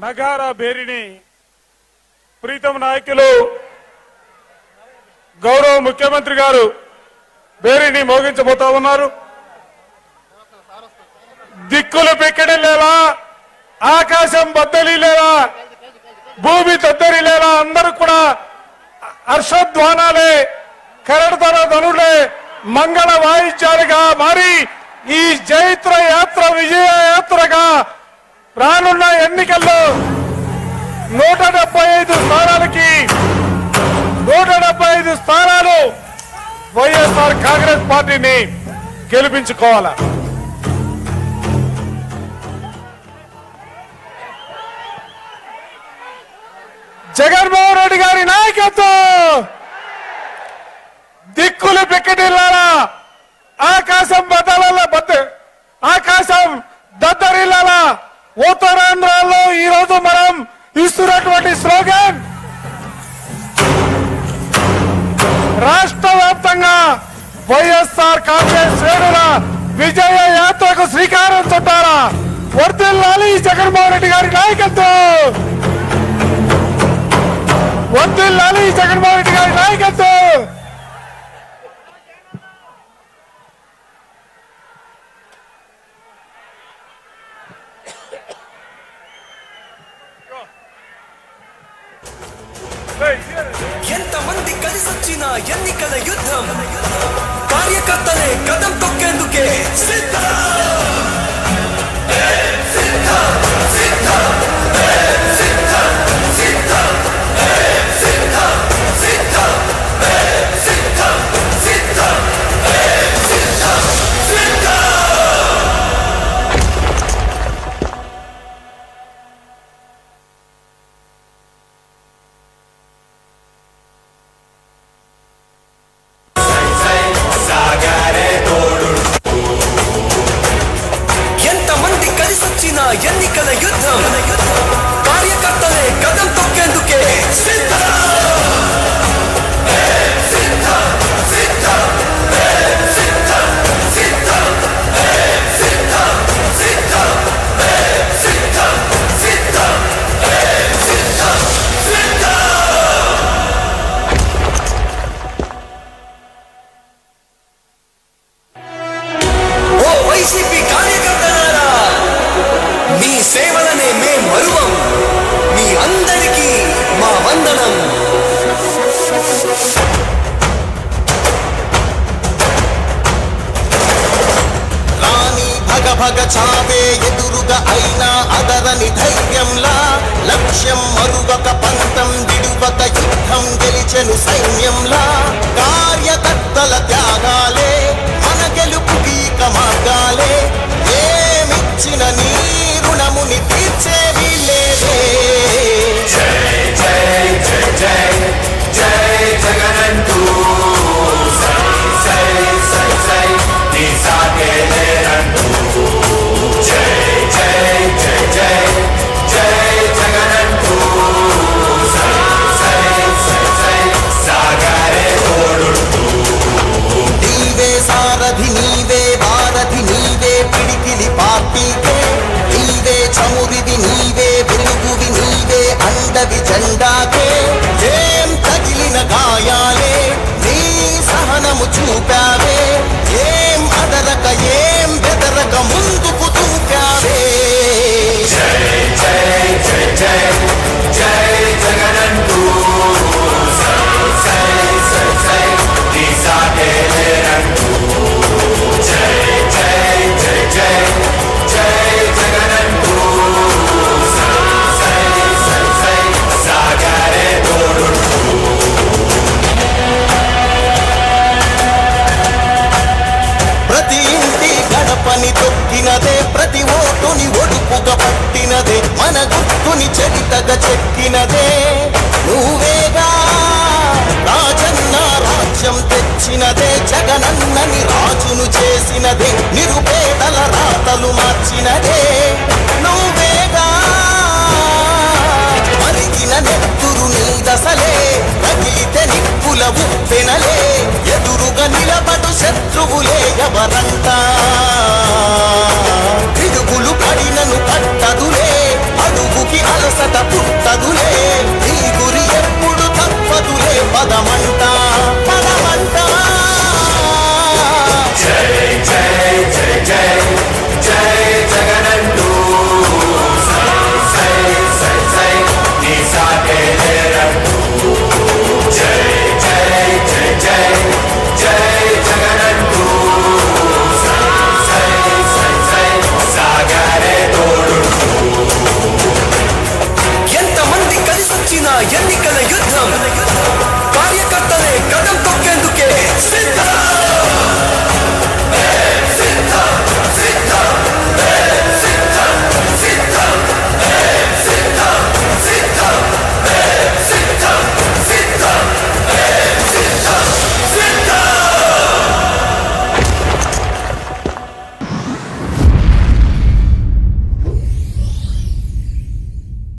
నగారా బేరిని ప్రీతం నాయకులు గౌరవ ముఖ్యమంత్రి గారు బేరిని మోగించబోతా ఉన్నారు. దిక్కులు పెక్కడలేలా, ఆకాశం బద్దలిలేలా, భూమి తద్దరిలేలా అందరూ కూడా హర్షధ్వానాలే, కరడతర ధనులే, మంగళ వాయిద్యాలుగా మారి ఈ జైత్ర యాత్ర విజయ యాత్రగా రానున్న ఎన్నికల్లో 175 స్థానాలకి 175 స్థానాలు వైఎస్ఆర్ కాంగ్రెస్ పార్టీని గెలిపించుకోవాలా. జగన్మోహన్ రెడ్డి గారి నాయకత్వం, దిక్కులు పెక్కటిల్లాలా, ఆకాశం దద్దరిల్లాలా. ఉత్తరాంధ్రలో ఈ రోజు మనం ఇస్తున్నటువంటి స్లోగన్ రాష్ట్ర వ్యాప్తంగా వైఎస్ఆర్ కాంగ్రెస్ శ్రేణుల విజయ యాత్రకు శ్రీకారం చుట్టారా. వర్ధిల్లాలి జగన్మోహన్ రెడ్డి గారి నాయకత్వం, వర్ధిల్లాలి జగన్మోహన్ రెడ్డి గారి నాయకత్వం. ఎంతమంది కలిసొచ్చిన ఎన్నికల యుద్ధం, కార్యకర్తలే కదం తొక్కేందుకే సిద్ధం. ఎన్నికల యుద్ధం, కార్యకర్తలే కదం తొక్కేందుకే సిద్ధం. ఓ వైసీపీ కార్యకర్తలారా, మీ సేవలనే మేం మరువం. మీ అందరికీ మా వందనం. రాణి భగ భగ చావే ఎదురుగా అయినా అదరని ధైర్యంలా, లక్ష్యం మరువక పంతం విడువక యుద్ధం గెలిచెను సైన్యంలా. కార్యకర్తల త్యాగాలే మన గెలుపుకి మార్గాలే. ఏమిచ్చిన నీ రుణముని తీర్చేవి లేదే. జై జై జై జై జై జగనంటూ సై సై సై సై నీ సాగే లేరంటూ. జై జై జై జై జై జగనంటూ సై సై సై సై సాగరే తోడుంటూ. నీవే సారథి, నీవే వారధి, నీవే పిడికిలి పార్టీకే. నీవే చమురివి, నీవే వెలుగువి, నీవే అండవి జెండాకే. ఏం తగిలిన గాయాలే నీ సహనము చూపావే. ఏం అదరక ఏం బెదరక ముందుకు దూకావే. జై జై జై జై జై జగనంటూ సై సై సై సై నీ సాగే లేరంటూ. జై జై జై జై జై జగనంటూ సై సై సై సై సాగరే తోడుంటూ. ప్రతి ఇంటి గడపని తొక్కినదే, ప్రతి ఓటుని ఒడుపుగా పట్టినదే, మన గుర్తుని చరితగా చెక్కినదే నువ్వేగా. రాజన్న రాజ్యం తెచ్చినదే, జగనన్నని రాజును చేసినదే, నిరుపేదల రాతలు మార్చినదే నువ్వేగా. మరిగిన నెత్తురు నీ దశలే, రగిలితే నిప్పుల ఉప్పెనలే. ఎదురుగా నిలబడు శత్రువులే ఎవరంట. పిడుగులు పడినను పట్టు